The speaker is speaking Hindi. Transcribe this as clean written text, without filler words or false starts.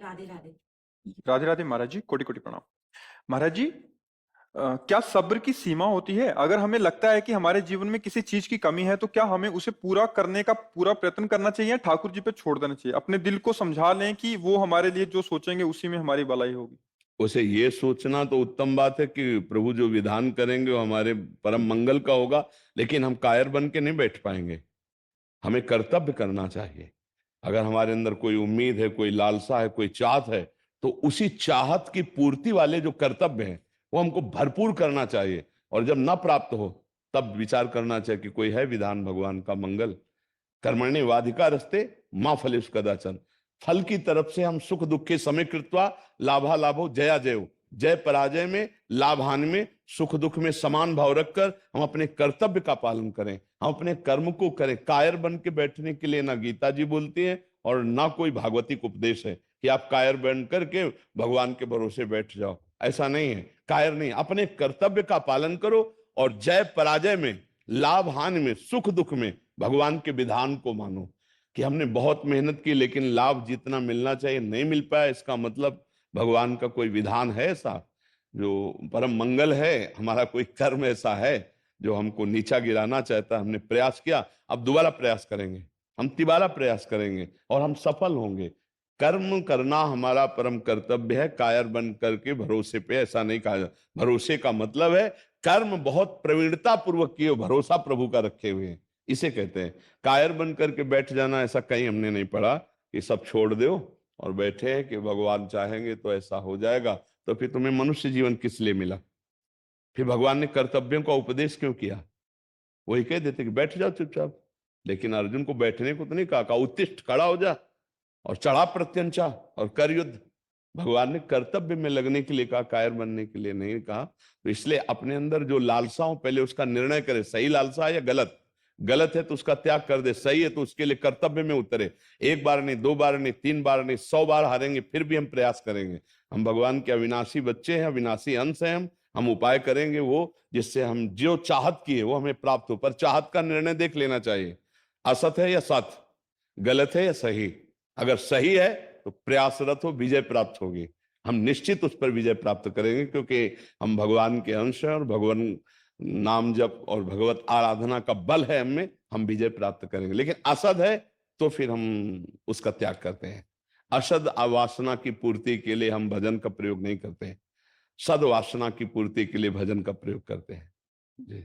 राधे राधे। राधे राधे महाराज जी, कोटि कोटि प्रणाम। महाराज जी, क्या सब्र की सीमा होती है? अगर हमें लगता है कि हमारे जीवन में किसी चीज की कमी है तो क्या हमें उसे पूरा करने का पूरा प्रयत्न करना चाहिए या ठाकुर जी पे छोड़ देना चाहिए? अपने दिल को समझा लें कि वो हमारे लिए जो सोचेंगे उसी में हमारी भलाई होगी। उसे ये सोचना तो उत्तम बात है कि प्रभु जो विधान करेंगे वो हमारे परम मंगल का होगा, लेकिन हम कायर बन के नहीं बैठ पाएंगे। हमें कर्तव्य करना चाहिए। अगर हमारे अंदर कोई उम्मीद है, कोई लालसा है, कोई चाहत है, तो उसी चाहत की पूर्ति वाले जो कर्तव्य हैं वो हमको भरपूर करना चाहिए। और जब ना प्राप्त हो तब विचार करना चाहिए कि कोई है विधान भगवान का मंगल। कर्मण्येवाधिकारस्ते मां फलेषु कदाचन। फल की तरफ से हम सुख दुख के समय कृत्वा लाभा लाभो जया जयो। जय पराजय में, लाभ हानि में, सुख दुख में समान भाव रखकर हम अपने कर्तव्य का पालन करें, हम अपने कर्म को करें। कायर बन के बैठने के लिए ना गीता जी बोलती है और ना कोई भागवतिक उपदेश है कि आप कायर बन करके भगवान के भरोसे बैठ जाओ। ऐसा नहीं है। कायर नहीं, अपने कर्तव्य का पालन करो और जय पराजय में, लाभ हानि में, सुख दुख में भगवान के विधान को मानो। कि हमने बहुत मेहनत की लेकिन लाभ जितना मिलना चाहिए नहीं मिल पाया, इसका मतलब भगवान का कोई विधान है ऐसा जो परम मंगल है, हमारा कोई कर्म ऐसा है जो हमको नीचा गिराना चाहता है। हमने प्रयास किया, अब दोबारा प्रयास करेंगे, हम तिबारा प्रयास करेंगे और हम सफल होंगे। कर्म करना हमारा परम कर्तव्य है। कायर बन करके भरोसे पे ऐसा नहीं कहा। भरोसे का मतलब है कर्म बहुत प्रवीणता पूर्वक किए, भरोसा प्रभु का रखे हुए हैं, इसे कहते हैं। कायर बन करके बैठ जाना ऐसा कहीं हमने नहीं पढ़ा कि सब छोड़ दो और बैठे कि भगवान चाहेंगे तो ऐसा हो जाएगा। तो फिर तुम्हें मनुष्य जीवन किस लिए मिला? फिर भगवान ने कर्तव्यों का उपदेश क्यों किया? वही कह देते कि बैठ जाओ चुपचाप। लेकिन अर्जुन को बैठने को तो नहीं कहा, उत्तिष्ठ, खड़ा हो जा और चढ़ा प्रत्यंचा और कर युद्ध। भगवान ने कर्तव्य में लगने के लिए कहा, कायर बनने के लिए नहीं कहा। तो इसलिए अपने अंदर जो लालसा हो पहले उसका निर्णय करे, सही लालसा है या गलत। गलत है तो उसका त्याग कर दे, सही है तो उसके लिए कर्तव्य में उतरे। एक बार नहीं, दो बार नहीं, तीन बार नहीं, 100 बार हारेंगे फिर भी हम प्रयास करेंगे। हम भगवान के अविनाशी बच्चे हैं, अविनाशी अंश हैं। हम उपाय करेंगे वो जिससे हम जो चाहत किए वो हमें प्राप्त हो। पर चाहत का निर्णय देख लेना चाहिए, असत है या सत, गलत है या सही। अगर सही है तो प्रयासरत हो, विजय प्राप्त होगी। हम निश्चित उस पर विजय प्राप्त करेंगे क्योंकि हम भगवान के अंश हैं और भगवान नाम जप और भगवत आराधना का बल है हमें, हम विजय प्राप्त करेंगे। लेकिन असद है तो फिर हम उसका त्याग करते हैं। असद वासना की पूर्ति के लिए हम भजन का प्रयोग नहीं करते हैं, सद वासना की पूर्ति के लिए भजन का प्रयोग करते हैं जी।